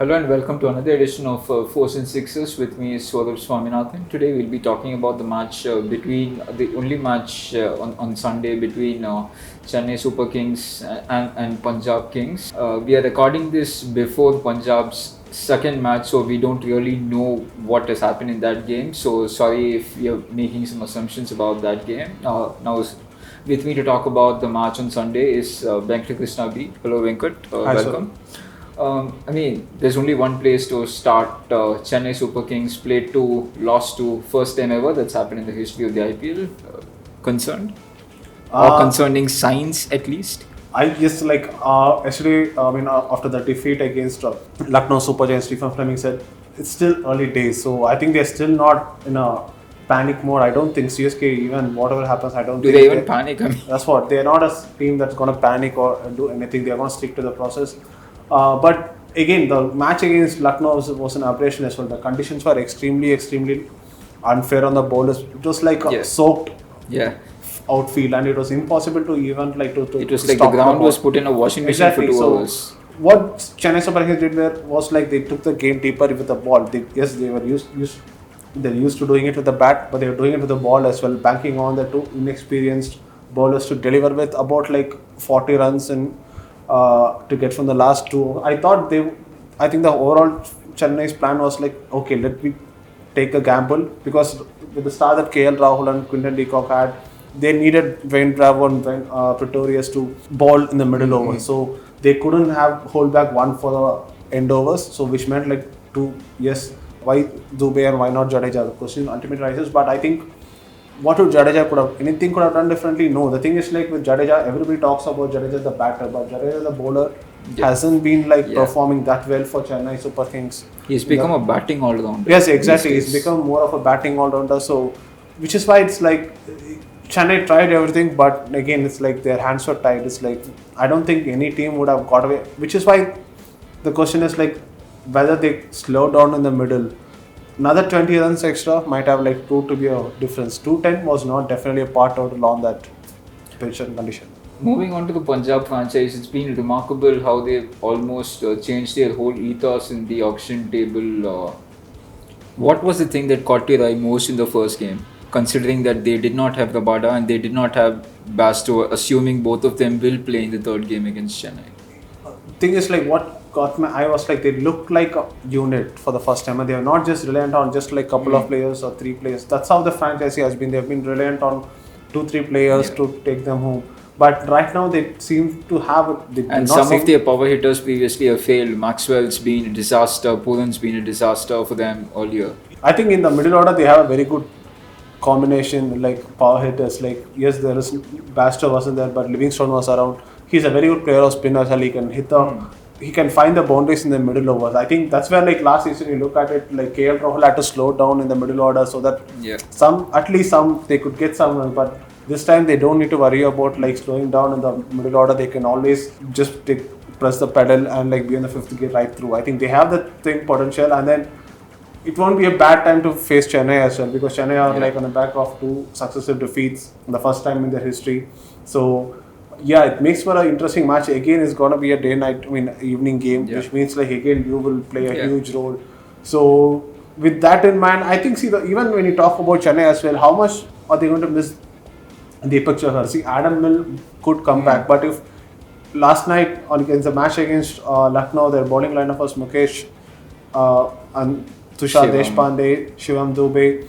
Hello and welcome to another edition of Fours and Sixes. With me is Swarab Swaminathan. Today we'll be talking about the match the only match on Sunday between Chennai Super Kings and Punjab Kings. We are recording this before Punjab's second match, so we don't really know what has happened in that game. So sorry if we are making some assumptions about that game. Now with me to talk about the match on Sunday is Venkat Krishna B. Hello Venkat, Hi, welcome. There's only one place to start. Chennai Super Kings played two, lost two, first time ever that's happened in the history of the IPL. Concerned? Or concerning signs at least? Yesterday, after the defeat against Lucknow Super Giants, Stephen Fleming said it's still early days. So I think they're still not in a panic mode. I don't think CSK, even whatever happens, I don't Do think they even panic? That's what. They're not a team that's going to panic or do anything. They're going to stick to the process. But again, the match against Lucknow was an aberration as well. The conditions were extremely unfair on the bowlers. It was like a soaked outfield, and it was impossible to even It was like the ground was put in a washing machine for 2 hours. What Chennai Super Kings did was like they took the game deeper with the ball. They were used to doing it with the bat, but they were doing it with the ball as well, banking on the two inexperienced bowlers to deliver with about like 40 runs and to get from the last two. I think the overall Chennai's plan was like, okay, let me take a gamble, because with the star that KL Rahul and Quinton de Kock had, they needed Dwayne Bravo and Pretorius to bowl in the middle overs. So they couldn't hold back one for the end overs. So which meant like why Dubey and why not Jadeja? The question ultimately rises. But I think what would Jadeja anything could have done differently? No. The thing is, like with Jadeja, everybody talks about Jadeja the batter, but Jadeja the bowler hasn't been performing that well for Chennai Super Kings. He's become a batting all-rounder. Yes, exactly. He's become more of a batting all-rounder. So, which is why it's like Chennai tried everything, but again, it's like their hands were tied. It's like I don't think any team would have got away. Which is why the question is like whether they slow down in the middle. Another 20 runs extra might have like proved to be a difference. 210 was not definitely a part out along that pitch and condition. Moving on to the Punjab franchise, it's been remarkable how they've almost changed their whole ethos in the auction table. What was the thing that caught your eye most in the first game? Considering that they did not have Rabada and they did not have Basto, assuming both of them will play in the third game against Chennai. Thing is, like, what caught my eye was like they looked like a unit for the first time, and they are not just reliant on just like couple of players or 3 players. That's how the franchise has been. They've been reliant on 2-3 players to take them home. But right now they seem to have. And some of their power hitters previously have failed. Maxwell's been a disaster. Puran's been a disaster for them earlier. I think in the middle order they have a very good combination, like power hitters. Like yes, there is Basto wasn't there, but Livingstone was around. He's a very good player of spin as well. He can hit he can find the boundaries in the middle overs. I think that's where like last season you look at it, like KL Rahul had to slow down in the middle order so that at least some they could get some, but this time they don't need to worry about like slowing down in the middle order. They can always just press the pedal and like be in the 5th gear right through. I think they have that thing potential, and then it won't be a bad time to face Chennai as well, because Chennai are like on the back of 2 successive defeats, the first time in their history. So yeah, it makes for an interesting match. Again, it's gonna be a evening game, which means like again you will play a huge role. So with that in mind, I think even when you talk about Chennai as well, how much are they going to miss Deepak Chahar? See, Adam Mill could come back, but if last night against the match against Lucknow, their bowling lineup was Mukesh and Tushar Deshpande, Shivam Dubey,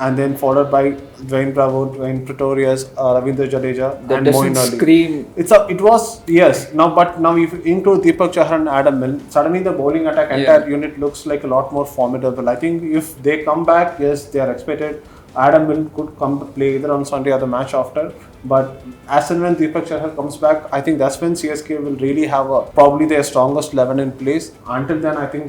and then followed by Dwayne Bravo, Dwayne Pretorius, Ravindra Jadeja, that and Moeen Ali. Scream. It was now if you include Deepak Chahar and Adam Mill, suddenly the bowling attack entire unit looks like a lot more formidable. I think if they come back, yes, they are expected. Adam Mill could come to play either on Sunday or the match after. But as and when Deepak Chahar comes back, I think that's when CSK will really have probably their strongest 11 in place. Until then, I think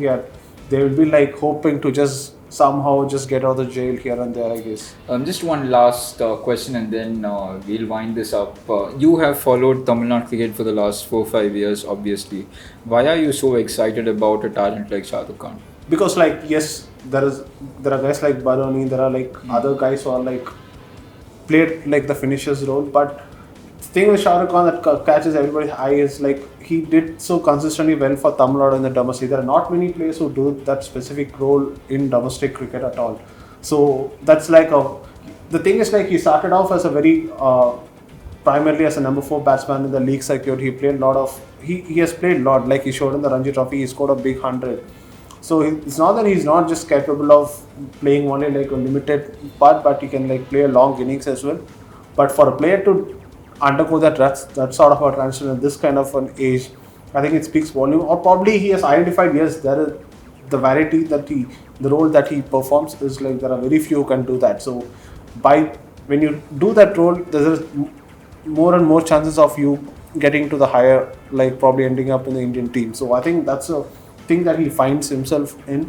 they will be like hoping to just somehow just get out of the jail here and there, I guess. Just one last question and then we'll wind this up. You have followed Tamil Nadu cricket for the last 4-5 years, obviously. Why are you so excited about a talent like Shah Rukh Khan? Because like yes, there are guys like Baroni, there are like other guys who are like played like the finisher's role, but thing with Shah Rukh Khan that catches everybody's eye is like he did so consistently well for Tamil Nadu in the domestic. There are not many players who do that specific role in domestic cricket at all. So that's like the thing is like he started off as a very primarily as a number 4 batsman in the league circuit. He played a lot of he has played a lot, like he showed in the Ranji Trophy. He scored a big 100. So it's not that he's not just capable of playing only like a limited part, but he can like play a long innings as well. But for a player to undergo that sort of a transition at this kind of an age, I think it speaks volume. Or probably he has identified, yes, there is the variety that the role that he performs is like there are very few who can do that. So when you do that role, there is more and more chances of you getting to the higher, like probably ending up in the Indian team. So I think that's a thing that he finds himself in,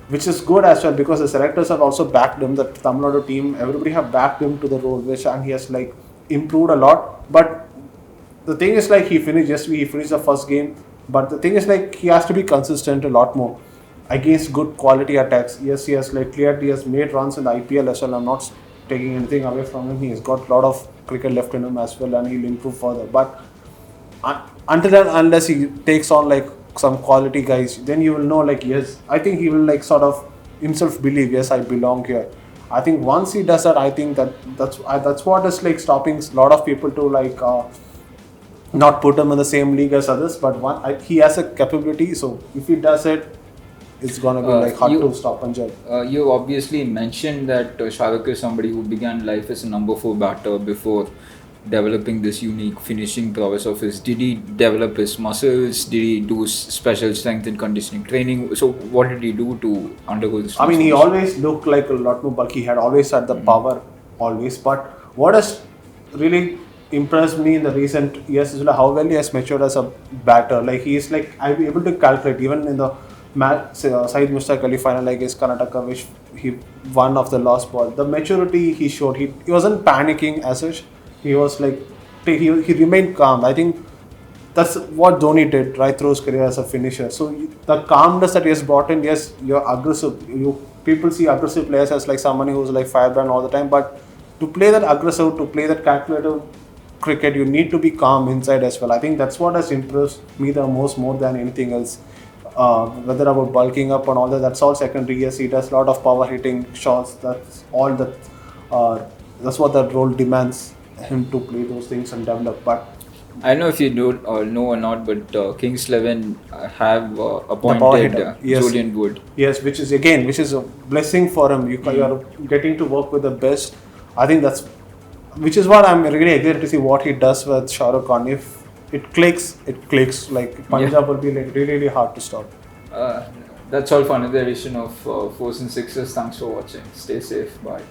which is good as well because the selectors have also backed him. The Tamil Nadu team, everybody have backed him to the role, and he has like improved a lot. But the thing is like he finished the first game, but the thing is like he has to be consistent a lot more against good quality attacks. Yes, he has made runs in the IPL as well. I'm not taking anything away from him. He has got a lot of cricket left in him as well, and he'll improve further. But until and unless he takes on like some quality guys, then you will know like yes, I think he will like sort of himself believe, yes, I belong here. I think once he does that, I think that's what is like stopping a lot of people to like not put him in the same league as others. But he has a capability, so if he does it, it's gonna be like hard to stop Punjab. You obviously mentioned that Shah Rukh is somebody who began life as a number 4 batter before developing this unique finishing prowess of his. Did he develop his muscles? Did he do special strength and conditioning training? So what did he do to undergo this? I mean, he always looked like a lot more bulky. He had always had the power, always. But what has really impressed me in the recent years is how well he has matured as a batter. Like he is like I'll be able to calculate even in the match Syed Mustaq Ali final against Karnataka, which he won off the last ball. The maturity he showed, he wasn't panicking as such. He was like he remained calm. I think that's what Dhoni did right through his career as a finisher. So the calmness that he has brought in, yes, you're aggressive. People see aggressive players as like somebody who's like firebrand all the time, but to play that aggressive, to play that calculative cricket, you need to be calm inside as well. I think that's what has impressed me the most, more than anything else. Whether about bulking up and all that, that's all secondary. Yes, he does a lot of power hitting shots. That's all that. That's what that role demands him to play those things and develop. But I don't know if you know or not, but Kings 11 have appointed Julian Wood. Yes, which is a blessing for him. You are getting to work with the best. I think which is what I'm really excited to see what he does with Shah Rukh Khan. If it clicks. Like Punjab will be like really, really hard to stop. That's all for another edition of Fours and Sixes. Thanks for watching. Stay safe. Bye.